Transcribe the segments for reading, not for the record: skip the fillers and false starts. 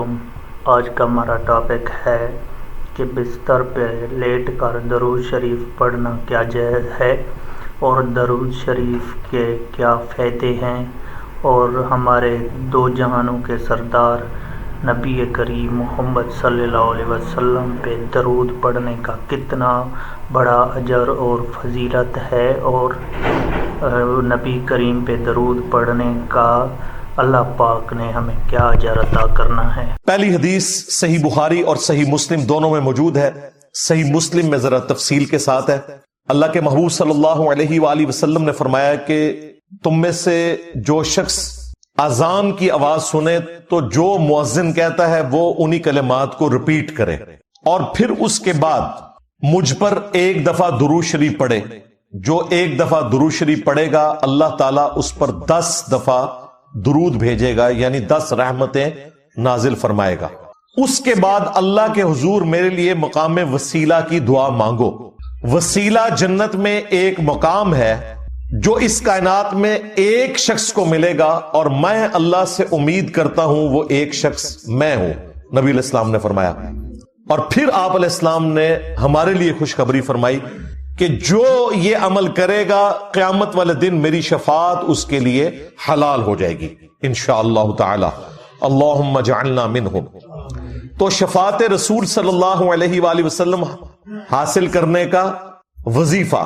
علیکم۔ آج کا ہمارا ٹاپک ہے کہ بستر پہ لیٹ کر درود شریف پڑھنا کیا جائز ہے اور درود شریف کے کیا فائدے ہیں، اور ہمارے دو جہانوں کے سردار نبی کریم محمد صلی اللہ علیہ وسلم پہ درود پڑھنے کا کتنا بڑا اجر اور فضیلت ہے، اور نبی کریم پہ درود پڑھنے کا اللہ پاک نے ہمیں کیا اجر عطا کرنا ہے۔ پہلی حدیث صحیح بخاری اور صحیح مسلم دونوں میں موجود ہے۔ صحیح مسلم میں ذرا تفصیل کے ساتھ ہے۔ اللہ کے محبوب صلی اللہ علیہ وآلہ وسلم نے فرمایا کہ تم میں سے جو شخص اذان کی آواز سنے تو جو مؤذن کہتا ہے وہ انہی کلمات کو ریپیٹ کرے، اور پھر اس کے بعد مجھ پر ایک دفعہ درود شریف پڑھے۔ جو ایک دفعہ درود شریف پڑھے گا اللہ تعالیٰ اس پر 10 دفعہ درود بھیجے گا، یعنی 10 رحمتیں نازل فرمائے گا۔ اس کے بعد اللہ کے حضور میرے لیے مقام وسیلہ کی دعا مانگو۔ وسیلہ جنت میں ایک مقام ہے جو اس کائنات میں ایک شخص کو ملے گا، اور میں اللہ سے امید کرتا ہوں وہ ایک شخص میں ہوں، نبی علیہ السلام نے فرمایا۔ اور پھر آپ علیہ السلام نے ہمارے لیے خوشخبری فرمائی کہ جو یہ عمل کرے گا قیامت والے دن میری شفاعت اس کے لیے حلال ہو جائے گی انشاءاللہ تعالی، اللہم اجعلنا منہم۔ تو شفاعت رسول صلی اللہ علیہ وآلہ وسلم حاصل کرنے کا وظیفہ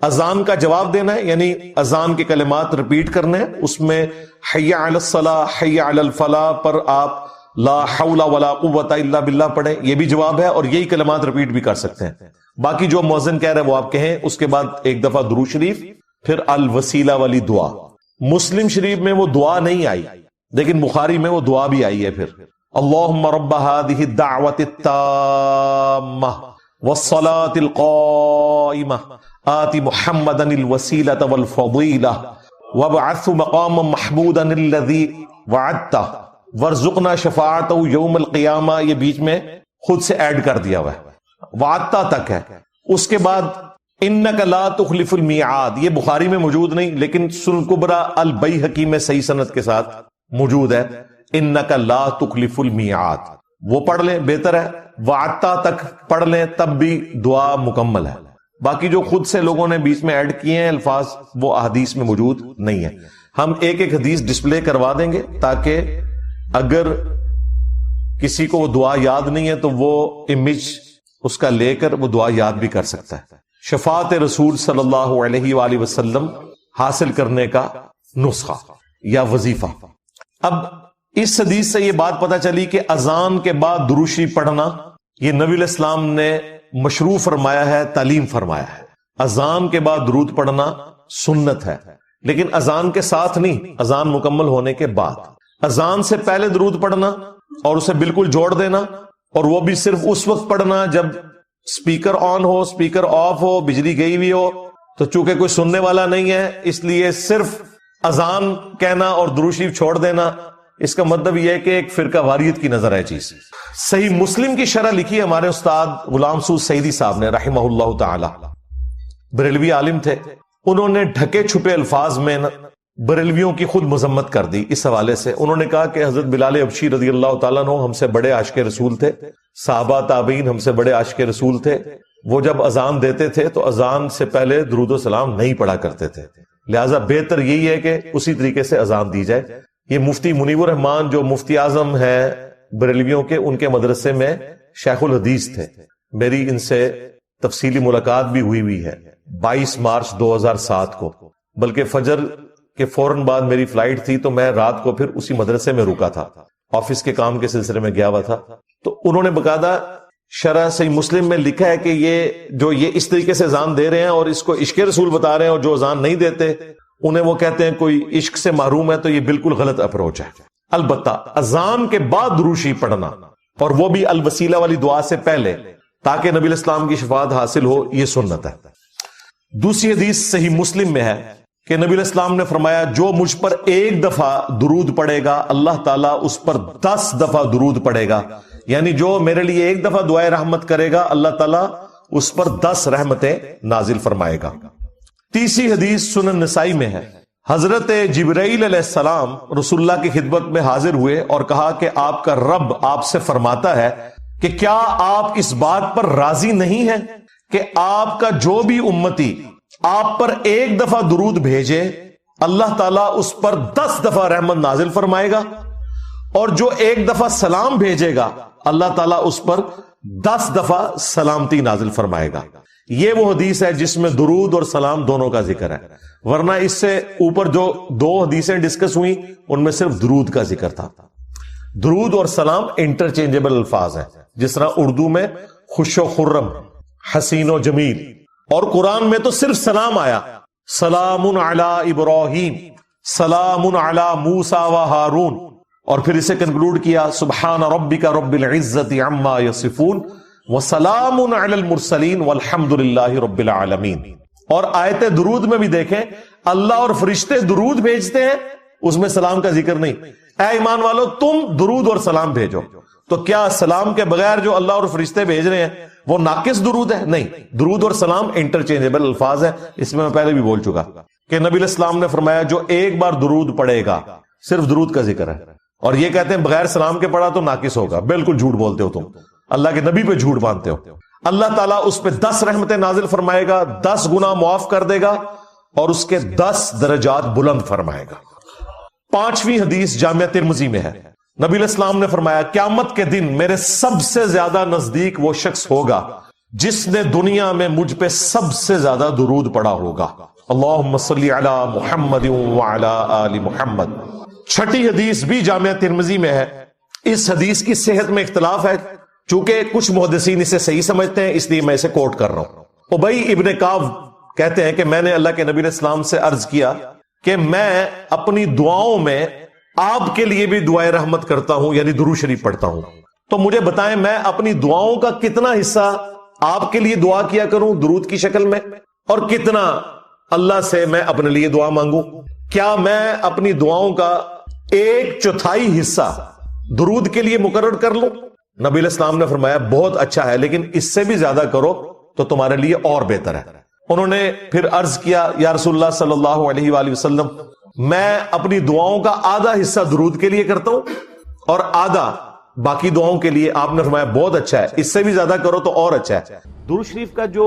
اذان کا جواب دینا ہے، یعنی اذان کے کلمات ریپیٹ کرنے ہیں۔ اس میں حی علی الصلاۃ حی علی الفلاح پر آپ لا حول ولا قوت الا باللہ پڑھیں، یہ بھی جواب ہے، اور یہی کلمات ریپیٹ بھی کر سکتے ہیں۔ باقی جو مؤذن کہہ رہے ہیں وہ آپ کہیں، اس کے بعد ایک دفعہ درود شریف، پھر الوسیلہ والی دعا۔ مسلم شریف میں وہ دعا نہیں آئی، لیکن بخاری میں وہ دعا بھی آئی ہے۔ پھر اللہم رب هذه الدعوة التامة والصلاة القائمة آت محمدا الوسیلة والفضیلة وابعثه مقاما محمودا الذی وعدته وارزقنا شفاعته یوم القیامہ، یہ بیچ میں خود سے ایڈ کر دیا ہوا ہے، وعدتا تک ہے۔ اس کے بعد انک لا تخلف المیعاد، یہ بخاری میں موجود نہیں، لیکن سنن کبریٰ البیہقی میں صحیح سند کے ساتھ موجود ہے، انک لا تخلف المیعاد، وہ پڑھ لیں بہتر ہے۔ وعدتا تک پڑھ لیں تب بھی دعا مکمل ہے۔ باقی جو خود سے لوگوں نے بیچ میں ایڈ کیے ہیں الفاظ، وہ احادیث میں موجود نہیں ہے۔ ہم ایک ایک حدیث ڈسپلے کروا دیں گے تاکہ اگر کسی کو وہ دعا یاد نہیں ہے تو وہ امیج اس کا لے کر وہ دعا یاد بھی کر سکتا ہے۔ شفاعت رسول صلی اللہ علیہ وآلہ وسلم حاصل کرنے کا نسخہ یا وظیفہ۔ اب اس حدیث سے یہ بات پتہ چلی کہ اذان کے بعد درود شریف پڑھنا یہ نبی علیہ السلام نے مشروع فرمایا ہے، تعلیم فرمایا ہے۔ اذان کے بعد درود پڑھنا سنت ہے، لیکن اذان کے ساتھ نہیں، اذان مکمل ہونے کے بعد۔ اذان سے پہلے درود پڑھنا اور اسے بالکل جوڑ دینا، اور وہ بھی صرف اس وقت پڑھنا جب سپیکر آن ہو، سپیکر آف ہو، بجلی گئی ہوئی ہو، تو چونکہ کوئی سننے والا نہیں ہے اس لیے صرف اذان کہنا اور درود شریف چھوڑ دینا، اس کا مطلب یہ ہے کہ ایک فرقہ واریت کی نظر ہے چیز۔ صحیح مسلم کی شرح لکھی ہے ہمارے استاد غلام سعود سعیدی صاحب نے رحمہ اللہ تعالی، بریلوی عالم تھے۔ انہوں نے ڈھکے چھپے الفاظ میں بریلویوں کی خود مذمت کر دی۔ اس حوالے سے انہوں نے کہا کہ حضرت بلال حبشی رضی اللہ تعالیٰ عنہ ہم سے بڑے عاشق رسول تھے، صحابہ تابعین ہم سے بڑے عاشق رسول تھے، وہ جب اذان دیتے تھے تو اذان سے پہلے درود و سلام نہیں پڑھا کرتے تھے، لہٰذا بہتر یہی ہے کہ اسی طریقے سے اذان دی جائے۔ یہ مفتی منیب الرحمان جو مفتی اعظم ہے بریلویوں کے، ان کے مدرسے میں شیخ الحدیث تھے۔ میری ان سے تفصیلی ملاقات بھی ہوئی ہے 22 مارچ 2007 کو، بلکہ فجر کہ فوراً بعد میری فلائٹ تھی تو میں رات کو پھر اسی مدرسے میں رکا تھا، آفس کے کام کے سلسلے میں گیا ہوا تھا۔ تو انہوں نے باقاعدہ شرح صحیح مسلم میں لکھا ہے کہ یہ اس طریقے سے اذان دے رہے ہیں اور اس کو عشق رسول بتا رہے ہیں، اور جو اذان نہیں دیتے انہیں وہ کہتے ہیں کوئی عشق سے محروم ہے، تو یہ بالکل غلط اپروچ ہے۔ البتہ اذان کے بعد درود شریف پڑھنا، اور وہ بھی الوسیلہ والی دعا سے پہلے، تاکہ نبی علیہ السلام کی شفاعت حاصل ہو، یہ سنت ہے۔ دوسری حدیث صحیح مسلم میں ہے کہ نبی علیہ السلام نے فرمایا جو مجھ پر ایک دفعہ درود پڑے گا اللہ تعالیٰ اس پر 10 دفعہ درود پڑے گا، یعنی جو میرے لیے ایک دفعہ دعائے رحمت کرے گا اللہ تعالیٰ اس پر 10 رحمتیں نازل فرمائے گا۔ تیسری حدیث سنن نسائی میں ہے، حضرت جبرائیل علیہ السلام رسول اللہ کی خدمت میں حاضر ہوئے اور کہا کہ آپ کا رب آپ سے فرماتا ہے کہ کیا آپ اس بات پر راضی نہیں ہیں کہ آپ کا جو بھی امتی آپ پر ایک دفعہ درود بھیجے اللہ تعالیٰ اس پر 10 دفعہ رحمت نازل فرمائے گا، اور جو ایک دفعہ سلام بھیجے گا اللہ تعالیٰ اس پر 10 دفعہ سلامتی نازل فرمائے گا۔ یہ وہ حدیث ہے جس میں درود اور سلام دونوں کا ذکر ہے، ورنہ اس سے اوپر جو 2 حدیثیں ڈسکس ہوئی ان میں صرف درود کا ذکر تھا۔ درود اور سلام انٹرچینجبل الفاظ ہیں، جس طرح اردو میں خوش و خرم، حسین و جمیل، اور قرآن میں تو صرف سلام آیا، سلام علی ابراہیم، سلام علی موسیٰ و ہارون، اور پھر اسے کنکلوڈ کیا سبحان ربک رب العزت عما یصفون وسلام علی المرسلین والحمد للہ رب العالمین۔ اور آیت درود میں بھی دیکھیں اللہ اور فرشتے درود بھیجتے ہیں، اس میں سلام کا ذکر نہیں۔ اے ایمان والو تم درود اور سلام بھیجو، تو کیا سلام کے بغیر جو اللہ اور فرشتے بھیج رہے ہیں وہ ناقص درود ہے؟ نہیں، درود اور سلام انٹرچینجبل الفاظ ہیں۔ اس میں پہلے بھی بول چکا کہ نبی علیہ السلام نے فرمایا جو ایک بار درود پڑھے گا، صرف درود کا ذکر ہے، اور یہ کہتے ہیں بغیر سلام کے پڑھا تو ناقص ہوگا، بالکل جھوٹ بولتے ہو، تم اللہ کے نبی پہ جھوٹ باندھتے ہو۔ اللہ تعالیٰ اس پہ 10 رحمتیں نازل فرمائے گا، 10 گناہ معاف کر دے گا، اور اس کے 10 درجات بلند فرمائے گا۔ 5ویں حدیث جامعہ ترمذی میں ہے، نبی علیہ السلام نے فرمایا قیامت کے دن میرے سب سے زیادہ نزدیک وہ شخص ہوگا جس نے دنیا میں مجھ پہ سب سے زیادہ درود پڑھا ہوگا۔ اللہم صلی علی محمد وعلی آل محمد۔ 6ٹھی حدیث بھی جامعہ ترمذی میں ہے۔ اس حدیث کی صحت میں اختلاف ہے، چونکہ کچھ محدثین اسے صحیح سمجھتے ہیں، اس لیے میں اسے کوٹ کر رہا ہوں۔ ابی ابن کعب کہتے ہیں کہ میں نے اللہ کے نبی علیہ السلام سے عرض کیا کہ میں اپنی دعاؤں میں آپ کے لیے بھی دعائے رحمت کرتا ہوں، یعنی درود شریف پڑھتا ہوں، تو مجھے بتائیں میں اپنی دعاؤں کا کتنا حصہ آپ کے لیے دعا کیا کروں درود کی شکل میں، اور کتنا اللہ سے میں اپنے لیے دعا مانگوں؟ کیا میں اپنی دعاؤں کا 1/4 حصہ درود کے لیے مقرر کر لوں؟ نبی علیہ السلام نے فرمایا بہت اچھا ہے، لیکن اس سے بھی زیادہ کرو تو تمہارے لیے اور بہتر ہے۔ انہوں نے پھر عرض کیا یا رسول اللہ صلی اللہ علیہ وآلہ وسلم میں اپنی دعاؤں کا آدھا حصہ درود کے لیے کرتا ہوں اور آدھا باقی دعاؤں کے لیے۔ آپ نے فرمایا بہت اچھا ہے، اس سے بھی زیادہ کرو تو اور اچھا ہے۔ درود شریف کا جو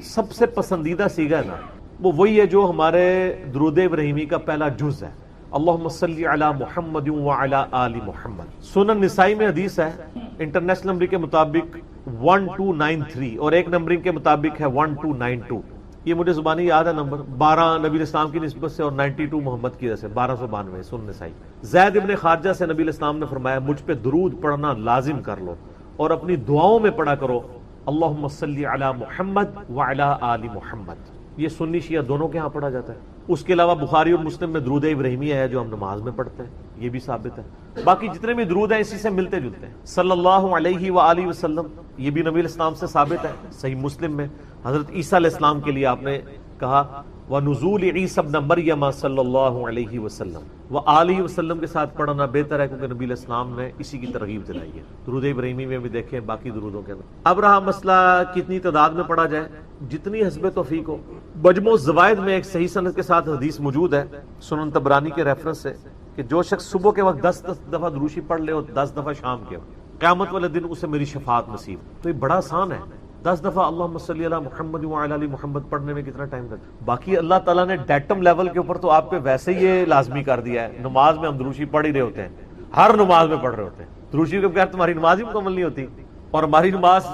سب سے پسندیدہ صیغہ ہے نا، وہ وہی ہے جو ہمارے درود ابراہیمی کا پہلا جز ہے، اللہم صلی علی محمد وعلی آل محمد۔ سنن نسائی میں حدیث ہے، انٹرنیشنل نمبر کے مطابق 1293، اور ایک نمبرنگ کے مطابق ہے 1292۔ یہ مجھے زبانی یاد ہے نمبر، 12 نبی علیہ السلام کی نسبت سے اور 92 محمد کی وجہ سے، 1292 سنن نسائی۔ زید ابن خارجہ سے نبی علیہ السلام نے فرمایا مجھ پہ درود پڑھنا لازم کر لو اور اپنی دعاؤں میں پڑھا کرو اللہم صلی علی محمد وعلی آل محمد۔ یہ سنی شیعہ دونوں کے ہاں پڑھا جاتا ہے۔ اس کے علاوہ بخاری اور مسلم میں درود ابراہیمی ہے جو ہم نماز میں پڑھتے ہیں، یہ بھی ثابت ہے۔ باقی جتنے بھی درود ہیں اسی سے ملتے جلتے ہیں، صلی اللہ علیہ وآلہ وسلم، یہ بھی نبی علیہ السلام سے ثابت ہے۔ صحیح مسلم میں حضرت عیسیٰ علیہ السلام کے لیے آپ نے کہا وَنُزُولِ عِیسیٰ ابْنَ مَرْیَمَ صلی اللہ علیہ وسلم وآلہ وسلم کے ساتھ پڑھنا بہتر ہے، کیونکہ نبی علیہ السلام نے اسی کی ترغیب دلائی ہے۔ درود ابراہیمی میں بھی دیکھیں، باقی درودوں کے اندر۔ اب رہا مسئلہ کتنی تعداد میں پڑھا جائے، جتنی حسب توفیق ہو۔ مجموع الزوائد میں ایک صحیح سند کے ساتھ حدیث موجود ہے سنن طبرانی کے ریفرنس سے کہ جو شخص صبح کے وقت 10 دفعہ درود شریف پڑھ لے اور 10 دفعہ شام کے وقت، قیامت والے دن اسے میری شفاعت نصیب۔ تو یہ بڑا آسان ہے، 10 دفعہ اللہم صلی علی محمد وعلی آل محمد پڑھنے میں کتنا ٹائم لگتا ہے؟ باقی اللہ تعالیٰ نے ڈیٹم لیول کے اوپر تو آپ پہ ویسے ہی یہ لازمی کر دیا ہے۔ نماز میں ہم درود شریف پڑھ ہی رہے ہوتے ہیں، ہر نماز میں پڑھ رہے ہوتے ہیں درود شریف کے بغیر تمہاری نماز ہی مکمل نہیں ہوتی۔ اور ہماری نماز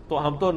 تو ہم تو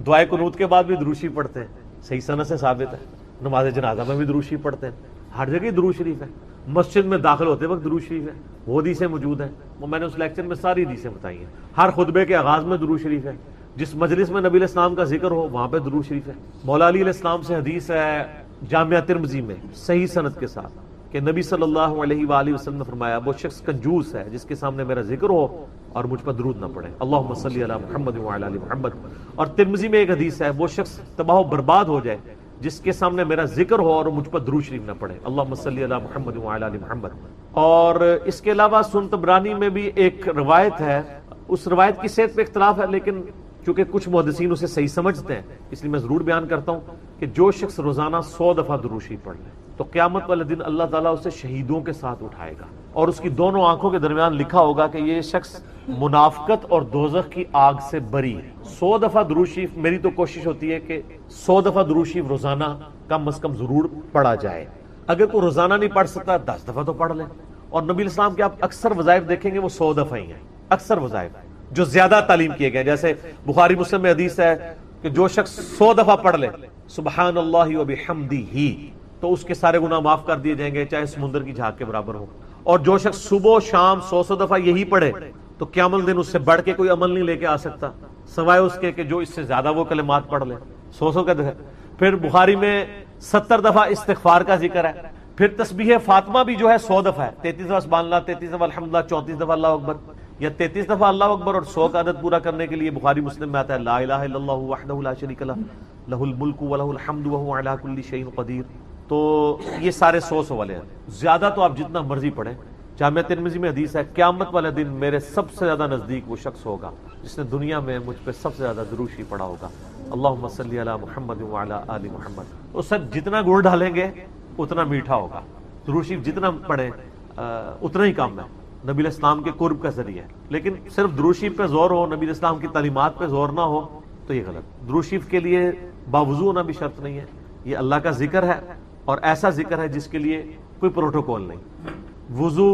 دعائے قنوت کے بعد بھی درود شریف پڑھتے ہیں، صحیح سند سے ثابت ہے۔ نماز جنازہ میں بھی درود شریف پڑھتے ہیں، ہر جگہ درود شریف ہے۔ مسجد میں داخل ہوتے وقت درود شریف ہے، وہ حدیثیں موجود ہیں، وہ میں نے اس لیکچر میں ساری حدیثیں بتائی ہیں۔ ہر خطبے کے آغاز میں درود شریف ہے، جس مجلس میں نبی علیہ السلام کا ذکر ہو وہاں پہ درود شریف ہے۔ مولا علی علیہ السلام سے حدیث ہے جامعہ ترمذی میں صحیح سند کے ساتھ کہ نبی صلی اللہ علیہ وآلہ وسلم نے فرمایا وہ شخص کنجوس ہے جس کے سامنے میرا ذکر ہو اور مجھ پر درود نہ پڑھے، اللہم صلی علی محمد وعلی آل محمد۔ اور ترمذی میں ایک حدیث ہے وہ شخص تباہ و برباد ہو جائے جس کے سامنے میرا ذکر ہو اور مجھ پر درود شریف نہ پڑھے، اللہم صلی علی محمد وعلی آل محمد۔ اور اس کے علاوہ سنن طبرانی میں بھی ایک روایت ہے، اس روایت کی صحت پہ اختلاف ہے، لیکن چونکہ کچھ محدثین اسے صحیح سمجھتے ہیں اس لیے میں ضرور بیان کرتا ہوں کہ جو شخص روزانہ 100 دفعہ درود شریف پڑھ لے تو قیامت والے دن اللہ تعالیٰ اسے شہیدوں کے ساتھ اٹھائے گا، اور اس کی دونوں آنکھوں کے درمیان لکھا ہوگا کہ یہ شخص منافقت اور دوزخ کی آگ سے بری ہے۔ 100 دفعہ درود شریف، میری تو کوشش ہوتی ہے کہ 100 دفعہ درود شریف روزانہ کم از کم ضرور پڑھا جائے۔ اگر کوئی روزانہ نہیں پڑھ سکتا 10 دفعہ تو پڑھ لیں۔ اور نبی علیہ السلام کے آپ اکثر وظائف دیکھیں گے وہ 100 دفعہ ہی ہیں، اکثر وظائف جو زیادہ تعلیم کیے گئے، جیسے بخاری مسلم میں حدیث ہے کہ جو شخص 100 دفعہ پڑھ لے سبحان اللہ و بحمدہ تو اس کے سارے گناہ معاف کر دیے جائیں گے، چاہے سمندر کی جھاگ کے برابر ہو۔ اور جو شخص صبح و شام 100 دفعہ یہی پڑھے تو قیامت دن اس سے بڑھ کے کوئی عمل نہیں لے کے آ سکتا، سوائے اس کے کہ جو اس سے زیادہ وہ کلمات پڑھ لے 100 کا دفعہ۔ پھر بخاری میں 70 دفعہ استغفار کا ذکر ہے۔ پھر تسبیح فاطمہ بھی جو ہے 100 دفعہ ہے، 33 دفعہ سبحان اللہ، 33 دفعہ الحمدللہ، 34 دفعہ اللہ اکبر، یا 33 دفعہ اللہ اکبر اور 100 کا عدد پورا کرنے کے لیے بخاری مسلم میں آتا ہے لا الہ الا اللہ وحدہ لا شریک لہ لہ الملک ولہ الحمد وہو علی کل شیء قدیر۔ تو یہ سارے 100 والے ہیں، زیادہ تو آپ جتنا مرضی پڑھیں۔ جامعہ ترمذی میں حدیث ہے قیامت والے دن میرے سب سے زیادہ نزدیک وہ شخص ہوگا جس نے دنیا میں مجھ پہ سب سے زیادہ درود شریف پڑھا ہوگا، اللہم صلی علی محمد وعلی آل محمد۔ تو سب جتنا گڑ ڈالیں گے اتنا میٹھا ہوگا، درود شریف جتنا پڑھیں اتنا ہی کام ہے، نبی علیہ السلام کے قرب کا ذریعہ ہے۔ لیکن صرف درود شریف پہ زور ہو، نبی علیہ السلام کی تعلیمات پہ زور نہ ہو تو یہ غلط۔ درود شریف کے لیے باوضو ہونا بھی شرط نہیں ہے، یہ اللہ کا ذکر ہے اور ایسا ذکر ہے جس کے لیے کوئی پروٹوکول نہیں۔ وضو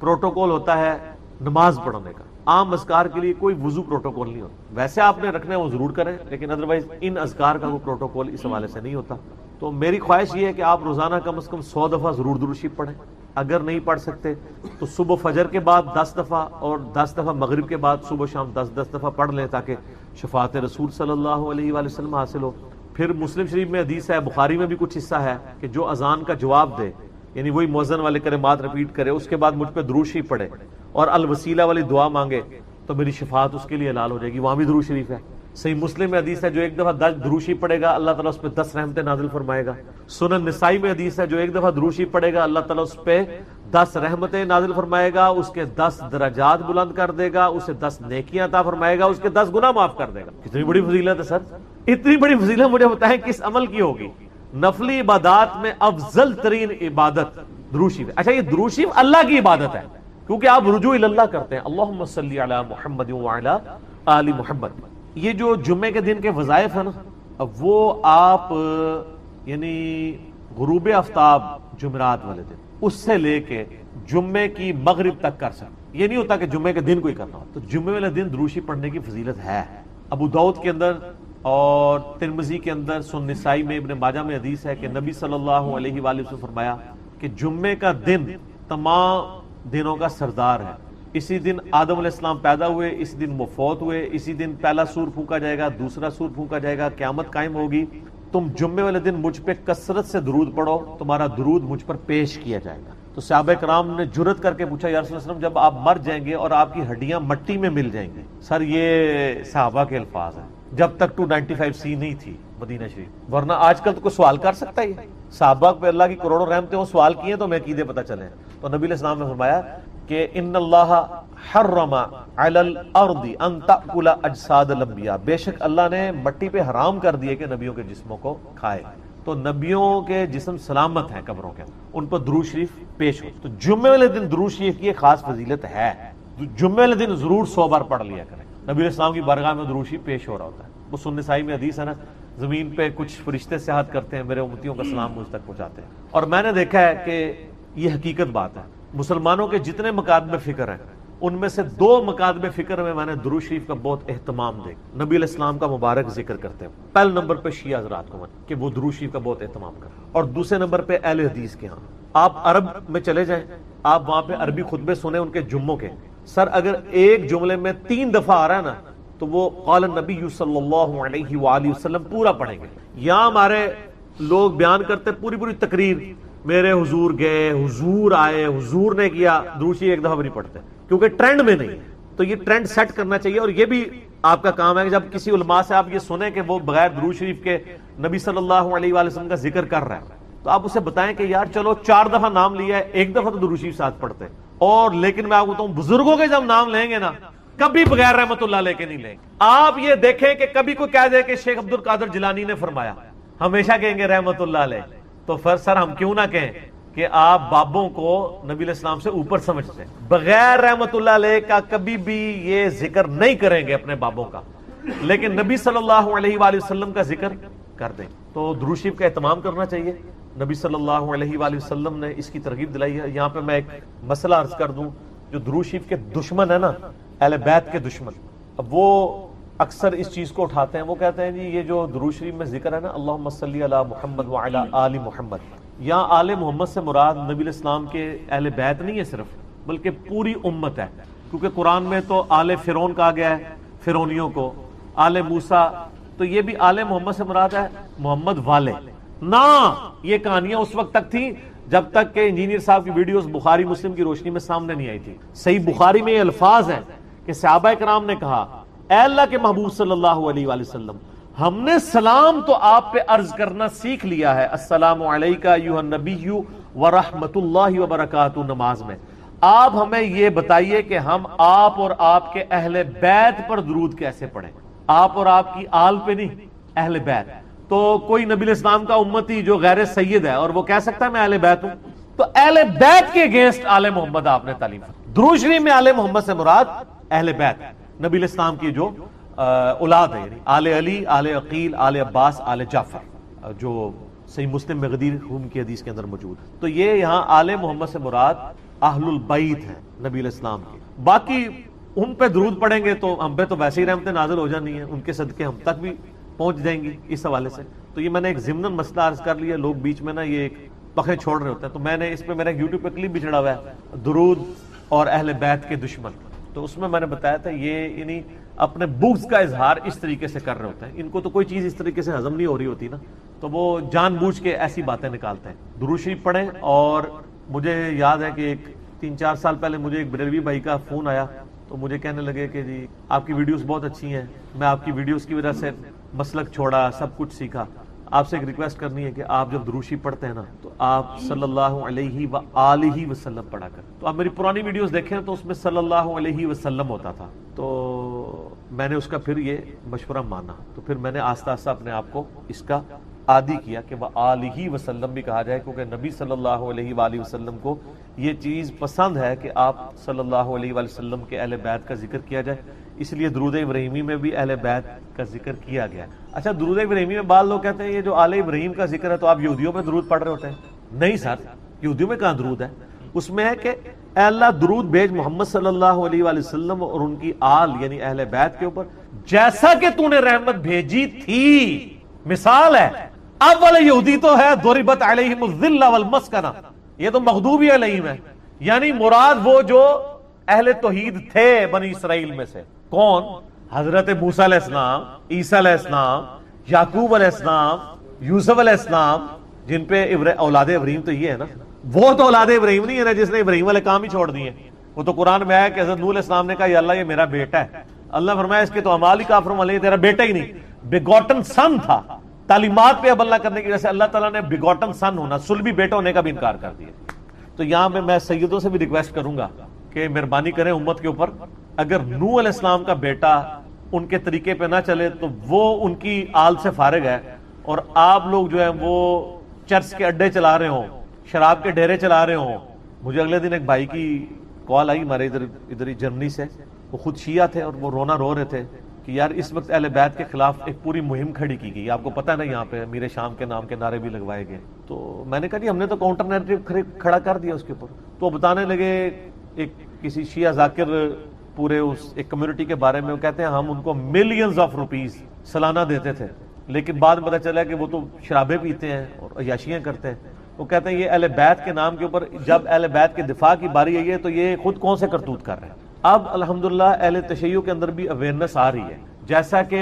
پروٹوکول ہوتا ہے نماز پڑھنے کا، عام اذکار کے لیے کوئی وضو پروٹوکول نہیں ہوتا۔ ویسے آپ نے رکھنا ہے وہ ضرور کریں، لیکن ادروائز ان اذکار کا کوئی پروٹوکول اس حوالے سے نہیں ہوتا۔ تو میری خواہش یہ ہے کہ آپ روزانہ کم از کم 100 دفعہ ضرور درود شریف پڑھیں۔ اگر نہیں پڑھ سکتے تو صبح فجر کے بعد 10 دفعہ اور 10 دفعہ مغرب کے بعد صبح شام 10 دفعہ پڑھ لیں تاکہ شفاعت رسول صلی اللہ علیہ وآلہ وسلم حاصل ہو۔ پھر مسلم شریف میں حدیث ہے، بخاری میں بھی کچھ حصہ ہے کہ جو اذان کا جواب دے، یعنی وہی مؤذن والے کلمات رپیٹ کرے، اس کے بعد مجھ پہ درود شریف پڑھے اور الوسیلہ والی دعا مانگے تو میری شفاعت اس کے لیے حلال ہو جائے گی، وہاں بھی درود شریف ہے۔ صحیح مسلم میں حدیث ہے جو ایک دفعہ 10 درود شریف پڑھے گا اللہ تعالیٰ اس پہ 10 رحمتیں نازل فرمائے گا۔ سنن نسائی میں حدیث ہے جو ایک دفعہ درود شریف پڑھے گا اللہ تعالیٰ اس پہ 10 رحمتیں نازل فرمائے گا، اس کے 10 درجات بلند کر دے گا، اسے 10 نیکیاں عطا فرمائے گا، اس کے 10 گناہ معاف کر دے گا۔ کتنی بڑی فضیلت ہے سر، اتنی بڑی فضیلت مجھے بتائیں کس عمل کی ہوگی؟ نفلی عبادات میں افضل ترین عبادت درود شریف۔ اچھا یہ درود شریف اللہ کی عبادت ہے کیونکہ آپ رجوع اللہ کرتے ہیں، اللہم صلی علی محمد وعلی آل محمد۔ یہ جو جمعے کے دن کے وظائف ہیں نا وہ آپ یعنی غروب آفتاب جمعرات والے دن اس سے لے کے جمعے کی مغرب تک کر سکتے، یہ نہیں ہوتا کہ جمعے کے دن کوئی کرنا ہو۔ تو جمعے والے دن درود شریف پڑھنے کی فضیلت ہے۔ ابو داؤد کے اندر اور ترمذی کے اندر، سنن نسائی میں، ابن ماجہ میں حدیث ہے کہ نبی صلی اللہ علیہ وآلہ وسلم فرمایا کہ جمعے کا دن تمام دنوں کا سردار ہے۔ اسی دن آدم علیہ السلام پیدا ہوئے، اسی دن وہ فوت ہوئے، اسی دن پہلا سور پھونکا جائے گا، دوسرا سور پھونکا جائے گا، قیامت قائم ہوگی۔ تم جمعے والے دن مجھ پہ کثرت سے درود پڑھو، تمہارا درود مجھ پر پیش کیا جائے گا۔ تو صحابہ کرام نے جرت کر کے پوچھا یا رسول اللہ صلی اللہ علیہ وسلم جب آپ مر جائیں گے اور آپ کی ہڈیاں مٹی میں مل جائیں گی؟ سر یہ صحابہ کے الفاظ ہیں، جب تک 295C نہیں تھی مدینہ شریف، ورنہ آج کل تو کوئی سوال کر سکتا ہے؟ صحابہ پہ اللہ کی کروڑوں رحمتیں وہ سوال کیے تو میں عقیدے پتہ چلے۔ تو نبی علیہ السلام نے فرمایا کہ ان اللہ حرم علی الارض ان تأکل اجساد الانبیاء، بے شک اللہ نے مٹی پہ حرام کر دیے کہ نبیوں کے جسموں کو کھائے۔ تو نبیوں کے جسم سلامت ہیں قبروں کے، ان پر درود شریف پیش ہو۔ تو جمعے والے دن درود شریف کی ایک خاص فضیلت ہے، جمعے والے دن ضرور 100 بار پڑھ لیا کریں۔ نبی علیہ السلام کی بارگاہ میں درود شریف پیش ہو رہا ہوتا ہے۔ وہ سنن نسائی میں حدیث ہے نا، زمین پہ کچھ فرشتے سیاحت کرتے ہیں، میرے امتیوں کا سلام مجھ تک پہنچاتے ہیں۔ اور میں نے دیکھا ہے کہ یہ حقیقت بات ہے، مسلمانوں کے جتنے مکاتب فکر ہیں ان میں سے 2 مکاتب فکر میں نے درود شریف کا بہت اہتمام دیکھا، نبی علیہ السلام کا مبارک ذکر کرتے ہیں۔ پہلے نمبر پہ شیعہ حضرات کو کہ وہ درود شریف کا بہت اہتمام کریں، اور دوسرے نمبر پہ اہل حدیث کے ہاں آپ عرب میں چلے جائیں، آپ وہاں پہ عربی خطبے سنیں ان کے جمعوں کے، سر اگر ایک جملے میں 3 دفعہ آ رہا ہے نا تو وہ قال النبی صلی اللہ علیہ وآلہ وسلم پورا پڑھیں گے۔ یہاں ہمارے لوگ بیان کرتے پوری تقریر، میرے حضور گئے، حضور آئے، حضور نے کیا، درود شریف ایک دفعہ بھی نہیں پڑھتے کیونکہ ٹرینڈ میں نہیں ہے۔ تو یہ ٹرینڈ سیٹ کرنا چاہیے، اور یہ بھی آپ کا کام ہے کہ جب کسی علماء سے آپ یہ سنیں کہ وہ بغیر درود شریف کے نبی صلی اللہ علیہ وآلہ وسلم کا ذکر کر رہا ہے تو آپ اسے بتائیں کہ یار چلو 4 دفعہ نام لیا ہے، ایک دفعہ تو درود شریف ساتھ پڑھتے ہیں۔ اور لیکن میں آپ کو بتاؤں بزرگوں کے جب نام لیں گے نا کبھی بغیر رحمت اللہ لے کے نہیں لیں گے۔ آپ یہ دیکھیں کہ کبھی کوئی کہہ دے کہ شیخ عبد القادر جیلانی نے فرمایا، ہمیشہ کہیں گے رحمت اللہ علیہ۔ تو پھر سر ہم کیوں نہ کہیں کہ آپ بابوں کو نبی علیہ السلام سے اوپر سمجھتے ہیں، بغیر رحمت اللہ علیہ کا کبھی بھی یہ ذکر نہیں کریں گے اپنے بابوں کا، لیکن نبی صلی اللہ علیہ وآلہ وسلم کا ذکر کر دیں۔ تو درود شریف کا اہتمام کرنا چاہیے، نبی صلی اللہ علیہ وآلہ وسلم نے اس کی ترغیب دلائی ہے۔ یہاں پہ میں ایک مسئلہ عرض کر دوں، جو درود شریف کے دشمن ہیں نا، اہل بیت کے دشمن، اب وہ اکثر اس چیز کو اٹھاتے ہیں، وہ کہتے ہیں جی یہ جو درود شریف میں ذکر ہے نا، اللہم صلی علی محمد وعلی آل محمد، یہاں آل محمد سے مراد نبی علیہ السلام کے اہل بیت نہیں ہے صرف، بلکہ پوری امت ہے، کیونکہ قرآن میں تو آل فرعون کہا گیا ہے فرعونیوں کو، آل موسیٰ، تو یہ بھی آل محمد سے مراد ہے محمد والے نا۔ یہ کہانیاں اس وقت تک تھیں جب تک کہ انجینئر صاحب کی ویڈیوز بخاری مسلم کی روشنی میں سامنے نہیں آئی تھی۔ صحیح بخاری میں یہ الفاظ ہیں کہ صحابہ کرام نے کہا، اے اللہ کے محبوب صلی اللہ علیہ وآلہ وسلم، ہم نے سلام تو آپ پہ عرض کرنا سیکھ لیا ہے، السلام علیکہ ایھا النبی ورحمۃ اللہ وبرکاتہ، نماز میں آپ ہمیں یہ بتائیے کہ ہم آپ اور آپ کے اہل بیت پر درود کیسے پڑھیں، آپ اور آپ کی آل پہ نہیں، اہل بیت۔ تو کوئی نبی علیہ السلام کا امتی جو غیر سید ہے اور وہ کہہ سکتا ہے میں اہل بیت ہوں، تو اہل بیت کے اگینسٹ آل محمد آپ نے تعلیم۔ درود شریف میں آل محمد سے مراد اہل بیت نبی علیہ السلام کی جو اولاد ہے، یعنی آل علی، آل عقیل، آل عباس، آل جعفر، جو صحیح مسلم میں غدیر خون کی حدیث کے اندر موجود۔ تو یہ یہاں آل محمد سے مراد اہل البیت ہیں نبی علیہ السلام کے، باقی ان پہ درود پڑھیں گے تو ہم پہ تو ویسے ہی رحمتیں نازل ہو جانی ہیں، ان کے صدقے ہم تک بھی پہنچ جائیں گی اس حوالے سے۔ تو یہ میں نے ایک ضمناً مسئلہ عرض کر لیا، لوگ بیچ میں نا یہ ایک پخے چھوڑ رہے ہوتے ہیں، تو میں نے اس پہ میرا یوٹیوب پہ کلپ بھی چڑھا ہوا ہے، درود اور اہل بیت کے دشمن، تو اس میں میں نے بتایا تھا یہ یعنی اپنے بغض کا اظہار اس طریقے سے کر رہے ہوتے ہیں، ان کو تو کوئی چیز اس طریقے سے ہضم نہیں ہو رہی ہوتی نا، تو وہ جان بوجھ کے ایسی باتیں نکالتے ہیں۔ درود شریف پڑھیں، اور مجھے یاد ہے کہ ایک 3-4 سال پہلے مجھے ایک بریلوی بھائی کا فون آیا، تو مجھے کہنے لگے کہ جی آپ کی ویڈیوز بہت اچھی ہیں، میں آپ کی ویڈیوز کی وجہ سے مسلک چھوڑا، سب کچھ سیکھا، آپ سے ایک ریکویسٹ کرنی ہے کہ آپ جب درود شریف پڑھتے ہیں نا تو آپ صلی اللہ علیہ وآلہ وسلم پڑھا کریں۔ تو آپ میری پرانی ویڈیوز دیکھیں تو اس میں صلی اللہ علیہ وسلم ہوتا تھا، تو میں نے اس کا پھر یہ مشورہ مانا، تو پھر میں نے آہستہ آہستہ اپنے آپ کو اس کا عادی کیا کہ وآلہ وسلم بھی کہا جائے، کیونکہ نبی صلی اللہ علیہ وآلہ وسلم کو یہ چیز پسند ہے کہ آپ صلی اللہ علیہ وآلہ وسلم کے اہل بیت کا ذکر کیا جائے، اس لیے درود ابراہیمی میں بھی اہل بیت کا ذکر کیا گیا۔ اچھا، درود ابراہیمی میں بعض لوگ کہتے ہیں یہ جو آل ابراہیم کا ذکر ہے تو آپ یہودیوں پہ درود پڑھ رہے ہوتے ہیں۔ نہیں سر، یہودیوں میں کہاں درود ہے؟ اس میں ہے کہ اے اللہ درود بھیج محمد صلی اللہ علیہ وآلہ وسلم اور ان کی آل یعنی اہل بیت کے اوپر جیسا کہ تو نے رحمت بھیجی تھی۔ مثال ہے، اب والے یہودی تو ہے ضربت علیہم الذلہ والمسکنہ، یہ تو مغضوب علیہم ہے، یعنی مراد وہ جو اہل توحید تھے بنی اسرائیل میں سے۔ کون؟ حضرت موسیٰ علیہ السلام، عیسیٰ علیہ السلام، یعقوب علیہ السلام، یوسف علیہ السلام، جن پہ اولاد ابراہیم تو یہ ہے نا، وہ تو اولاد ابراہیم نہیں ہے نا جس نے ابراہیم والے کام ہی چھوڑ دیے۔ وہ تو قرآن میں آیا کہ حضرت نوح علیہ السلام نے کہا یا اللہ یہ میرا بیٹا ہے، اللہ فرمایا اس کے تو اعمال ہی کافر والے، تیرا بیٹا ہی نہیں، بیگوٹن سن تھا۔ تعلیمات پہ عمل نہ کرنے کی وجہ سے اللہ تعالیٰ نے بیگوٹن سن ہونا، سلبی بیٹا ہونے کا بھی انکار کر دیا۔ تو یہاں میں سیدوں سے بھی ریکویسٹ کروں گا کہ مہربانی کریں امت کے اوپر، اگر نوح علیہ السلام کا بیٹا ان کے طریقے پہ نہ چلے تو وہ ان کی آل سے فارغ ہے، اور آپ لوگ جو ہیں وہ چرچ کے اڈے چلا رہے ہوں، شراب کے ڈیرے چلا رہے ہوں۔ مجھے اگلے دن ایک بھائی کی کال آئی ہمارے ادھر ہی جرمنی سے، وہ خود شیعہ تھے اور وہ رونا رو رہے تھے کہ یار اس وقت اہل بیت کے خلاف ایک پوری مہم کھڑی کی گئی، آپ کو پتہ ہے نا یہاں پہ امیر شام کے نام کے نعرے بھی لگوائے گئے۔ تو میں نے کہا جی ہم نے تو کاؤنٹر نیریٹو کھڑا کر دیا اس کے اوپر۔ تو وہ بتانے لگے ایک کسی شیعہ ذاکر پورے اس ایک کمیونٹی کے بارے میں، وہ کہتے ہیں ہم ان کو ملینز آف روپیز سالانہ دیتے تھے، لیکن بعد میں پتہ چلا کہ وہ تو شرابیں پیتے ہیں اور عیاشیاں کرتے ہیں۔ وہ کہتے ہیں یہ اہل بیت کے نام کے اوپر جب اہل بیت کے دفاع کی باری آئی ہے تو یہ خود کون سے کرتوت کر رہے ہیں۔ اب الحمدللہ اہل تشیع کے اندر بھی اویئرنس آ رہی ہے، جیسا کہ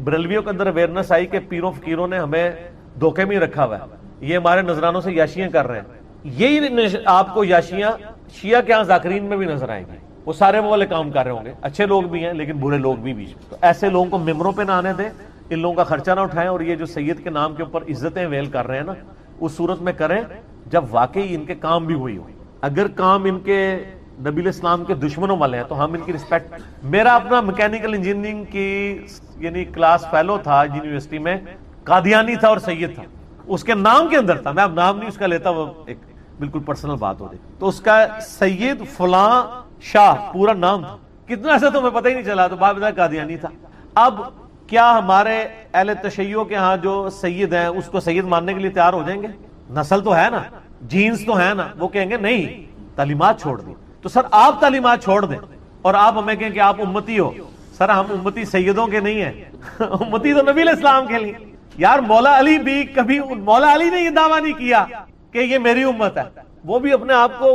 بریلویوں کے اندر اویئرنس آئی کہ پیروں فقیروں نے ہمیں دھوکے میں رکھا ہوا ہے، یہ ہمارے نذرانوں سے یاشیاں کر رہے ہیں۔ یہی آپ کو یاشیاں شیعہ کے ہاں ذاکرین میں بھی نظر آئیں گی، وہ سارے وہ والے کام کر رہے ہوں گے، اچھے لوگ بھی ہیں لیکن برے لوگ بھی بیچ میں۔ تو ایسے لوگوں کو ممبروں پہ نہ آنے دیں، ان لوگوں کا خرچہ نہ اٹھائیں، اور یہ جو سید کے نام کے اوپر عزتیں ویل کر رہے ہیں نا، اس صورت میں کریں جب واقعی ان کے کام بھی ہوئی ہوئی۔ اگر کام ان کے نبی علیہ السلام کے دشمنوں والے ہیں تو ہم ان کی رسپیکٹ۔ میرا اپنا میکینیکل انجینئرنگ کی یعنی کلاس فیلو تھا یونیورسٹی میں، قادیانی تھا اور سید تھا، اس کے نام کے اندر تھا. میں اب نام نہیں اس کا لیتا, وہ ایک بالکل پرسنل بات ہو گئی. تو اس کا سید فلاں شاہ پورا نام تھا. کتنا ایسا تو ہمیں پتہ ہی نہیں چلا, تو باپ دادا قادیانی تھا. اب کیا ہمارے اہل تشیع کے ہاں جو سید ہیں اس کو سید ماننے کے لیے تیار ہو جائیں گے؟ نسل تو ہے نا, جینز تو ہے نا. وہ کہیں گے نہیں, تعلیمات چھوڑ دیں. تو سر آپ تعلیمات چھوڑ دیں اور آپ ہمیں کہیں کہ آپ امتی ہو. سر ہم امتی سیدوں کے نہیں ہیں, امتی تو نبی علیہ السلام کے لیے. یار مولا علی بھی کبھی, مولا علی نے یہ دعویٰ نہیں کیا کہ یہ میری امت ہے, وہ بھی اپنے آپ کو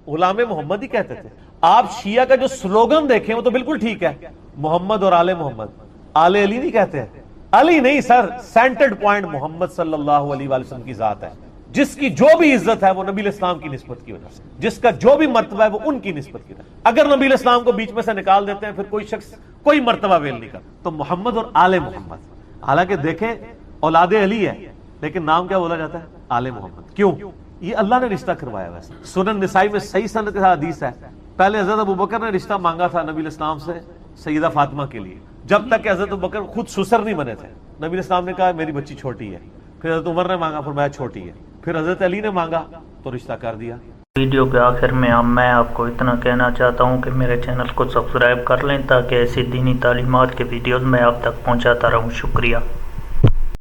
غلام محمد ہی کہتے تھے. آپ شیعہ کا جو سلوگن دیکھیں وہ تو بالکل ٹھیک ہے, محمد اور آل محمد. آل علی نہیں کہتے ہیں, علی نہیں سر, سینٹرڈ پوائنٹ محمد صلی اللہ علیہ وآلہ وسلم کی ذات ہے, جس کی جو بھی عزت ہے وہ نبی علیہ السلام کی نسبت کی وجہ سے, جس کا جو بھی مرتبہ ہے وہ ان کی نسبت کی وجہ سے. اگر نبی علیہ السلام کو بیچ میں سے نکال دیتے ہیں پھر کوئی شخص کوئی مرتبہ ویل نہیں کرتا. تو محمد اور آل محمد, حالانکہ دیکھیں اولاد علی ہے لیکن نام کیا بولا جاتا ہے؟ آل محمد. کیوں؟ یہ اللہ نے رشتہ کروایا. ویسے سنن نسائی میں صحیح سند کے ساتھ حدیث ہے, پہلے حضرت ابوبکر نے رشتہ مانگا تھا نبی علیہ السلام سے سیدہ فاطمہ کے لیے, جب تک کہ حضرت ابوبکر خود سسر نہیں بنے تھے. نبی علیہ السلام نے کہا میری بچی چھوٹی ہے. پھر حضرت عمر نے مانگا, فرمایا چھوٹی ہے. پھر حضرت علی نے مانگا تو رشتہ کر دیا. ویڈیو کے آخر میں میں آپ کو اتنا کہنا چاہتا ہوں کہ میرے چینل کو سبسکرائب کر لیں تاکہ ایسی دینی تعلیمات کے ویڈیوز میں آپ تک پہنچاتا رہوں. شکریہ.